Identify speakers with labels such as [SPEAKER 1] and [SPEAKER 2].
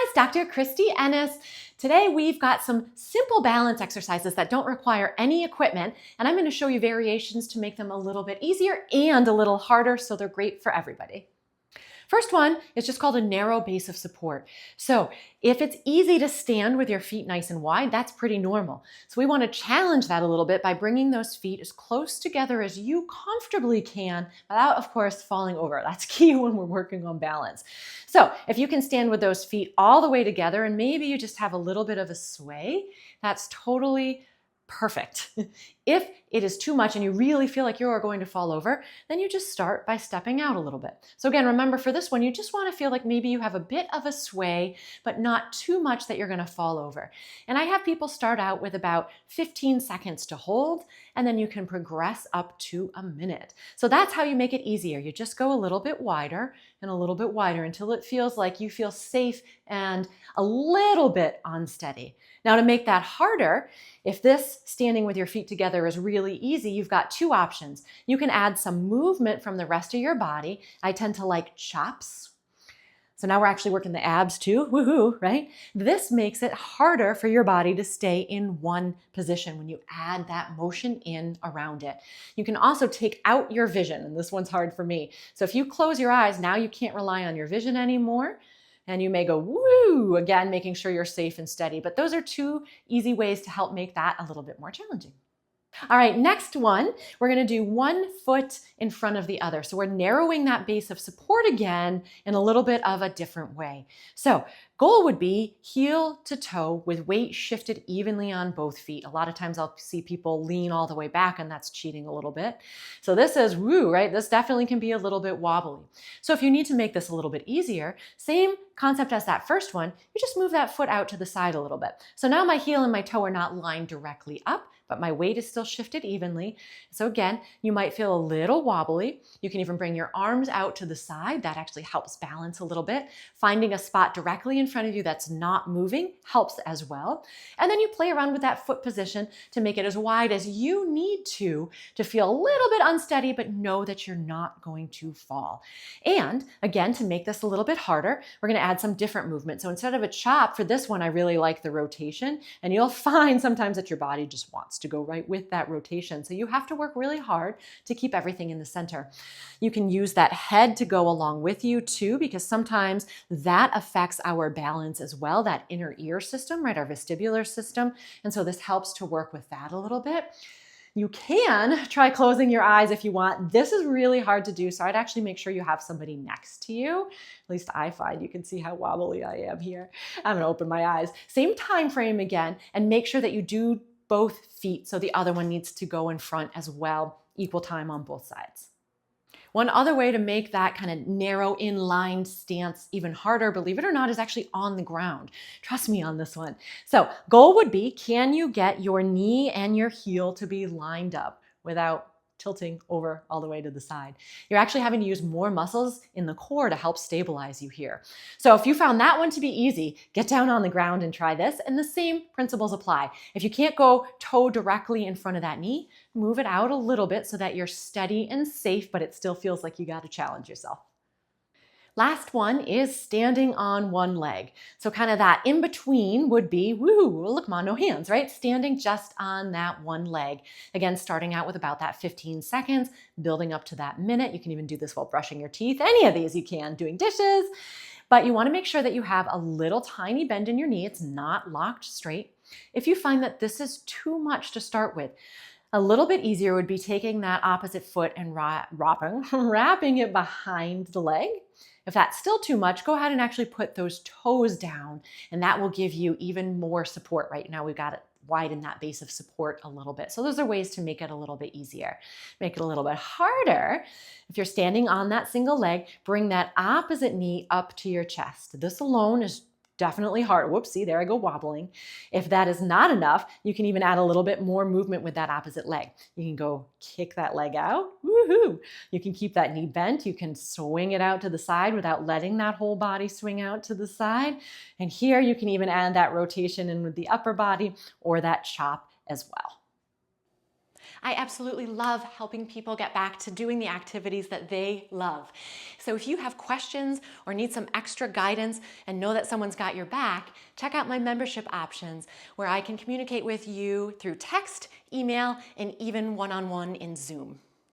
[SPEAKER 1] guys, Dr. Christy Ennis. Today we've got some simple balance exercises that don't require any equipment, and I'm going to show you variations to make them a little bit easier and a little harder so they're great for everybody. First one is just called a narrow base of support. So if it's easy to stand with your feet nice and wide, that's pretty normal. So we want to challenge that a little bit by bringing those feet as close together as you comfortably can without, of course, falling over. That's key when we're working on balance. So if you can stand with those feet all the way together and maybe you just have a little bit of a sway, that's totally perfect. If it is too much and you really feel like you are going to fall over, then you just start by stepping out a little bit. So again, remember for this one, you just want to feel like maybe you have a bit of a sway, but not too much that you're going to fall over. And I have people start out with about 15 seconds to hold, and then you can progress up to a minute. So that's how you make it easier. You just go a little bit wider and a little bit wider until it feels like you feel safe and a little bit unsteady. Now to make that harder, if this standing with your feet together is really easy, you've got two options. You can add some movement from the rest of your body. I tend to like chops. So now we're actually working the abs too, woohoo, right? This makes it harder for your body to stay in one position when you add that motion in around it. You can also take out your vision, and this one's hard for me. So if you close your eyes, now you can't rely on your vision anymore. And you may go, woo, again, making sure you're safe and steady. But those are two easy ways to help make that a little bit more challenging. All right, next one, we're going to do one foot in front of the other. So we're narrowing that base of support again in a little bit of a different way. So goal would be heel to toe with weight shifted evenly on both feet. A lot of times I'll see people lean all the way back and that's cheating a little bit. So this is woo, right? This definitely can be a little bit wobbly. So if you need to make this a little bit easier, same concept as that first one, you just move that foot out to the side a little bit. So now my heel and my toe are not lined directly up, but my weight is still shifted evenly. So again, you might feel a little wobbly. You can even bring your arms out to the side. That actually helps balance a little bit. Finding a spot directly in front of you that's not moving helps as well. And then you play around with that foot position to make it as wide as you need to feel a little bit unsteady, but know that you're not going to fall. And again, to make this a little bit harder, we're going to add some different movement. So instead of a chop, for this one, I really like the rotation. And you'll find sometimes that your body just wants to go right with that rotation. So you have to work really hard to keep everything in the center. You can use that head to go along with you too, because sometimes that affects our balance as well, that inner ear system, right? Our vestibular system. And so this helps to work with that a little bit. You can try closing your eyes if you want. This is really hard to do, so I'd actually make sure you have somebody next to you. At least I find. You can see how wobbly I am here. I'm gonna open my eyes. Same time frame again, and make sure that you do both feet, so the other one needs to go in front as well, equal time on both sides. One other way to make that kind of narrow inline stance even harder, believe it or not, is actually on the ground. Trust me on this one. So goal would be, can you get your knee and your heel to be lined up without tilting over all the way to the side? You're actually having to use more muscles in the core to help stabilize you here. So if you found that one to be easy, get down on the ground and try this, and the same principles apply. If you can't go toe directly in front of that knee, move it out a little bit so that you're steady and safe, but it still feels like you got to challenge yourself. Last one is standing on one leg. So kind of that in between would be, woo, look, ma, no hands, right? Standing just on that one leg. Again, starting out with about that 15 seconds, building up to that minute. You can even do this while brushing your teeth. Any of these you can, doing dishes. But you want to make sure that you have a little tiny bend in your knee. It's not locked straight. If you find that this is too much to start with, a little bit easier would be taking that opposite foot and wrapping it behind the leg. If that's still too much, go ahead and actually put those toes down, and that will give you even more support. Right now we've got it widen that base of support a little bit. So those are ways to make it a little bit easier. Make it a little bit harder. If you're standing on that single leg, bring that opposite knee up to your chest. This alone is definitely hard. Whoopsie, there I go wobbling. If that is not enough, you can even add a little bit more movement with that opposite leg. You can go kick that leg out. Woohoo! You can keep that knee bent. You can swing it out to the side without letting that whole body swing out to the side. And here you can even add that rotation in with the upper body or that chop as well. I absolutely love helping people get back to doing the activities that they love. So if you have questions or need some extra guidance and know that someone's got your back, check out my membership options where I can communicate with you through text, email, and even one-on-one in Zoom.